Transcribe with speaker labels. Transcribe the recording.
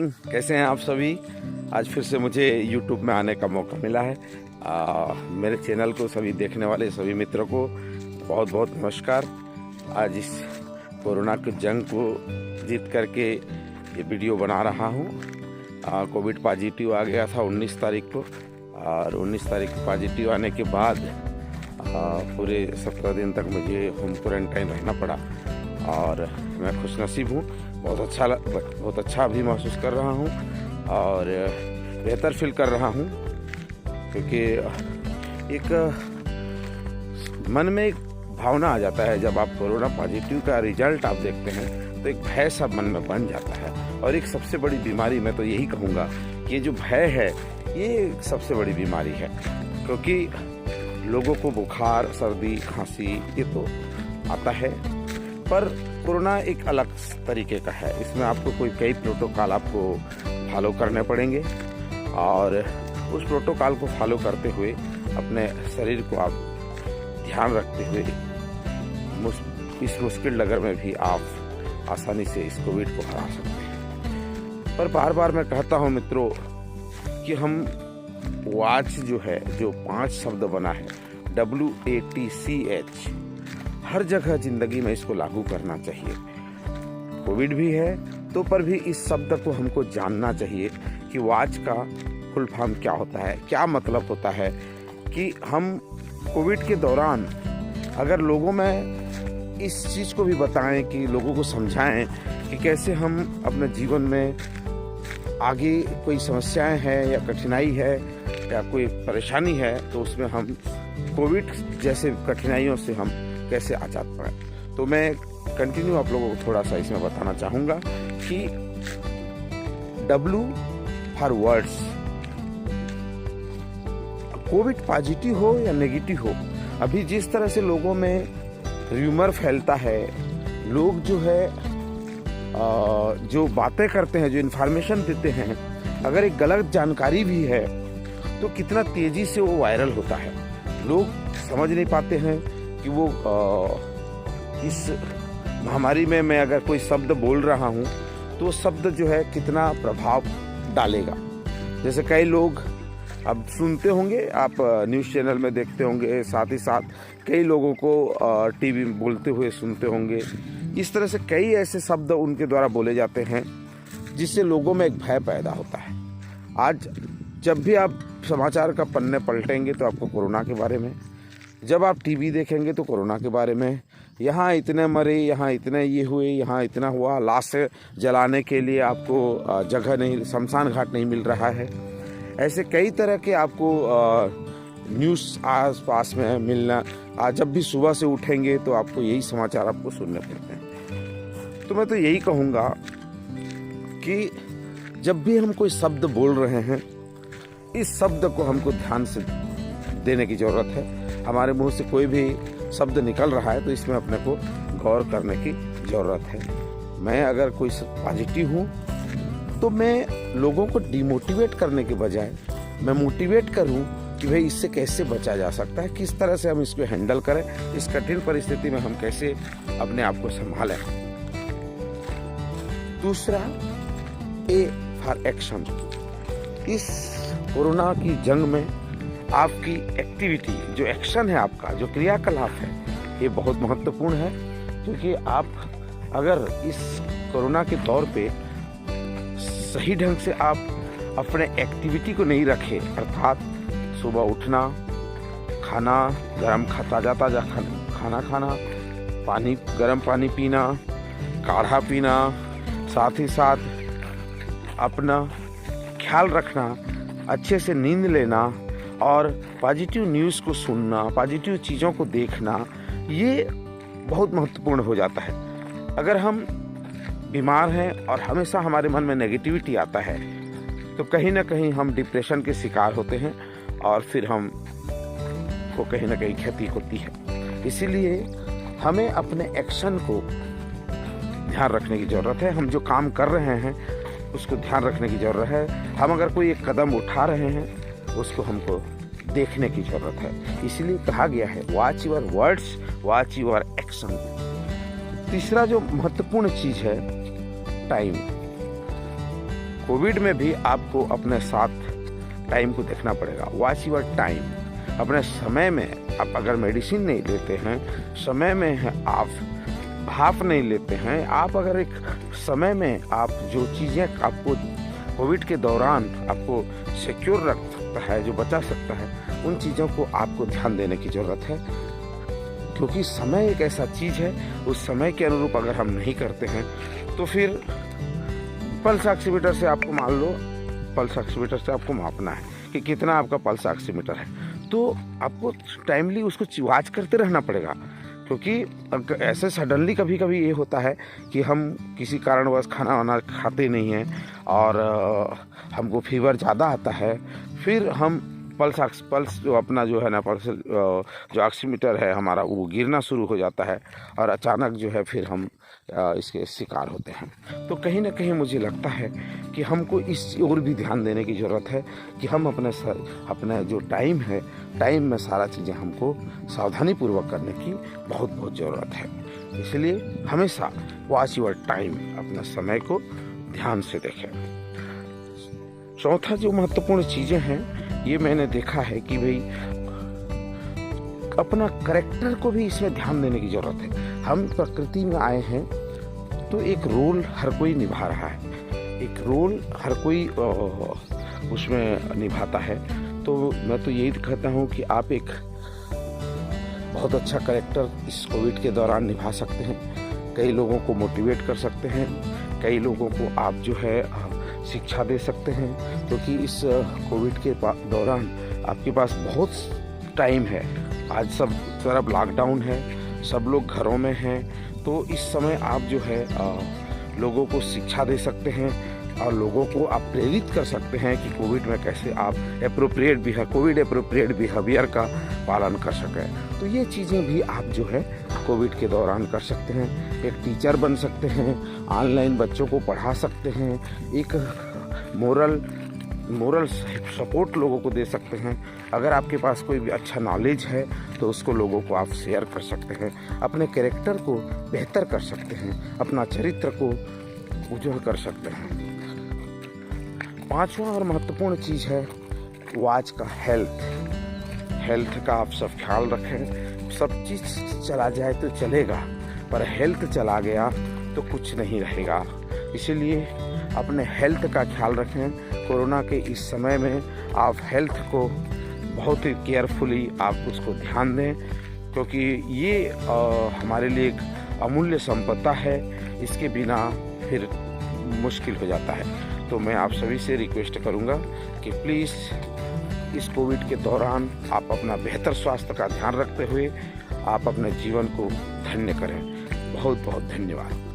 Speaker 1: कैसे हैं आप सभी। आज फिर से मुझे YouTube में आने का मौका मिला है। मेरे चैनल को सभी देखने वाले सभी मित्रों को बहुत बहुत नमस्कार। आज इस कोरोना की जंग को जीत करके ये वीडियो बना रहा हूँ। कोविड पॉजिटिव आ गया था 19 तारीख को, और 19 तारीख को पॉजिटिव आने के बाद पूरे 17 दिन तक मुझे होम क्वारंटाइन रहना पड़ा, और मैं खुशनसीब हूँ। बहुत अच्छा भी महसूस कर रहा हूँ और बेहतर फील कर रहा हूँ, क्योंकि एक मन में एक भावना आ जाता है। जब आप कोरोना पॉजिटिव का रिजल्ट आप देखते हैं तो एक भय सब मन में बन जाता है। और एक सबसे बड़ी बीमारी, मैं तो यही कहूँगा कि ये जो भय है ये सबसे बड़ी बीमारी है, क्योंकि लोगों को बुखार, सर्दी, खांसी ये तो आता है, पर कोरोना एक अलग तरीके का है। इसमें आपको कई प्रोटोकॉल आपको फॉलो करने पड़ेंगे, और उस प्रोटोकॉल को फॉलो करते हुए अपने शरीर को आप ध्यान रखते हुए इस मुश्किल डगर में भी आप आसानी से इस कोविड को हरा सकते हैं। पर बार बार मैं कहता हूं मित्रों कि हम वाच जो है, जो 5 शब्द बना है WATCH, हर जगह जिंदगी में इसको लागू करना चाहिए। कोविड भी है तो पर भी इस शब्द को हमको जानना चाहिए कि वाच का फुल फॉर्म क्या होता है, क्या मतलब होता है। कि हम कोविड के दौरान अगर लोगों में इस चीज़ को भी बताएं, कि लोगों को समझाएं कि कैसे हम अपने जीवन में आगे कोई समस्याएं हैं या कठिनाई है या कोई परेशानी है, तो उसमें हम कोविड जैसे कठिनाइयों से हम कैसे आजाद पाएं। तो मैं कंटिन्यू आप लोगों को थोड़ा सा इसमें बताना चाहूँगा कि W for words. Covid positive हो या नेगेटिव हो, अभी जिस तरह से लोगों में र्यूमर फैलता है, लोग जो है जो बातें करते हैं, जो इन्फॉर्मेशन देते हैं, अगर एक गलत जानकारी भी है तो कितना तेजी से वो वायरल होता है। लोग समझ नहीं पाते हैं कि वो इस महामारी में मैं अगर कोई शब्द बोल रहा हूँ तो वो शब्द जो है कितना प्रभाव डालेगा। जैसे कई लोग अब सुनते होंगे, आप न्यूज़ चैनल में देखते होंगे, साथ ही साथ कई लोगों को टीवी में बोलते हुए सुनते होंगे। इस तरह से कई ऐसे शब्द उनके द्वारा बोले जाते हैं जिससे लोगों में एक भय पैदा होता है। आज जब भी आप समाचार का पन्ने पलटेंगे तो आपको कोरोना के बारे में, जब आप टीवी देखेंगे तो कोरोना के बारे में, यहाँ इतने मरे, यहाँ इतने ये हुए, यहाँ इतना हुआ, लाश जलाने के लिए आपको जगह नहीं, शमशान घाट नहीं मिल रहा है। ऐसे कई तरह के आपको न्यूज़ आस पास में मिलना। आज जब भी सुबह से उठेंगे तो आपको यही समाचार आपको सुनने पड़ते हैं। तो मैं तो यही कहूँगा कि जब भी हम कोई शब्द बोल रहे हैं, इस शब्द को हमको ध्यान से देने की ज़रूरत है। हमारे मुंह से कोई भी शब्द निकल रहा है तो इसमें अपने को गौर करने की ज़रूरत है। मैं अगर कोई पॉजिटिव हूँ तो मैं लोगों को डिमोटिवेट करने के बजाय मैं मोटिवेट करूँ कि भाई इससे कैसे बचा जा सकता है, किस तरह से हम इसको हैंडल करें, इस कठिन परिस्थिति में हम कैसे अपने आप को संभालें। दूसरा, A फॉर एक्शन। इस कोरोना की जंग में आपकी एक्टिविटी, जो एक्शन है आपका, जो क्रियाकलाप है, ये बहुत महत्वपूर्ण है। क्योंकि आप अगर इस कोरोना के दौर पे सही ढंग से आप अपने एक्टिविटी को नहीं रखे, अर्थात सुबह उठना, खाना गरम, ताज़ा खाना खाना, पानी, गरम पानी पीना, काढ़ा पीना, साथ ही साथ अपना ख्याल रखना, अच्छे से नींद लेना और पॉजिटिव न्यूज़ को सुनना, पॉजिटिव चीज़ों को देखना, ये बहुत महत्वपूर्ण हो जाता है। अगर हम बीमार हैं और हमेशा हमारे मन में नेगेटिविटी आता है तो कहीं ना कहीं हम डिप्रेशन के शिकार होते हैं, और फिर हम को कहीं ना कहीं क्षति होती है। इसीलिए हमें अपने एक्शन को ध्यान रखने की ज़रूरत है। हम जो काम कर रहे हैं उसको ध्यान रखने की ज़रूरत है। हम अगर कोई एक कदम उठा रहे हैं उसको हमको देखने की ज़रूरत है। इसीलिए कहा गया है watch your words, watch your action. तीसरा जो महत्वपूर्ण चीज़ है, टाइम। कोविड में भी आपको अपने साथ टाइम को देखना पड़ेगा। Watch your time. अपने समय में आप अगर मेडिसिन नहीं लेते हैं, समय में आप भाप नहीं लेते हैं, आप अगर एक समय में आप जो चीज़ें आपको कोविड के दौरान आपको सिक्योर रख सकता है, जो बचा सकता है, उन चीज़ों को आपको ध्यान देने की ज़रूरत है। क्योंकि समय एक ऐसा चीज़ है, उस समय के अनुरूप अगर हम नहीं करते हैं तो फिर पल्स ऑक्सीमीटर से आपको मान लो, पल्स ऑक्सीमीटर से आपको मापना है कि कितना आपका पल्स ऑक्सीमीटर है, तो आपको टाइमली उसको वॉच करते रहना पड़ेगा। क्योंकि ऐसे सडनली कभी कभी ये होता है कि हम किसी कारणवश खाना वाना खाते नहीं हैं और हमको फीवर ज़्यादा आता है, फिर हम पल्स जो अपना जो है ना, पल्स जो ऑक्सीमीटर है हमारा, वो गिरना शुरू हो जाता है और अचानक जो है फिर हम इसके शिकार होते हैं। तो कहीं ना कहीं मुझे लगता है कि हमको इस ओर भी ध्यान देने की ज़रूरत है कि हम अपना जो टाइम है, टाइम में सारा चीज़ें हमको सावधानीपूर्वक करने की बहुत ज़रूरत है। इसलिए हमेशा वॉच योर टाइम, अपने समय को ध्यान से देखें। चौथा जो महत्वपूर्ण चीज़ें हैं, ये मैंने देखा है कि भाई अपना कैरेक्टर को भी इसमें ध्यान देने की ज़रूरत है। हम प्रकृति में आए हैं तो एक रोल हर कोई निभा रहा है, एक रोल हर कोई उसमें निभाता है। तो मैं तो यही कहता हूँ कि आप एक बहुत अच्छा कैरेक्टर इस कोविड के दौरान निभा सकते हैं। कई लोगों को मोटिवेट कर सकते हैं, कई लोगों को आप जो है शिक्षा दे सकते हैं, क्योंकि इस कोविड के दौरान आपके पास बहुत टाइम है। आज सब तरफ लॉकडाउन है, सब लोग घरों में हैं, तो इस समय आप जो है लोगों को शिक्षा दे सकते हैं और लोगों को आप प्रेरित कर सकते हैं कि कोविड में कैसे आप कोविड एप्रोप्रिएट बिहेवियर का पालन कर सकें। तो ये चीज़ें भी आप जो है कोविड के दौरान कर सकते हैं। एक टीचर बन सकते हैं, ऑनलाइन बच्चों को पढ़ा सकते हैं, एक मोरल सपोर्ट लोगों को दे सकते हैं। अगर आपके पास कोई भी अच्छा नॉलेज है तो उसको लोगों को आप शेयर कर सकते हैं, अपने कैरेक्टर को बेहतर कर सकते हैं, अपना चरित्र को उज्जवल कर सकते हैं। पांचवा और महत्वपूर्ण चीज़ है वॉच का हेल्थ का आप सब ख्याल रखें। सब चीज़ चला जाए तो चलेगा, पर हेल्थ चला गया तो कुछ नहीं रहेगा। इसीलिए अपने हेल्थ का ख्याल रखें। कोरोना के इस समय में आप हेल्थ को बहुत ही केयरफुली आप उसको ध्यान दें, क्योंकि ये हमारे लिए एक अमूल्य संपदा है। इसके बिना फिर मुश्किल हो जाता है। तो मैं आप सभी से रिक्वेस्ट करूंगा कि प्लीज़ इस कोविड के दौरान आप अपना बेहतर स्वास्थ्य का ध्यान रखते हुए आप अपने जीवन को धन्य करें। बहुत बहुत धन्यवाद।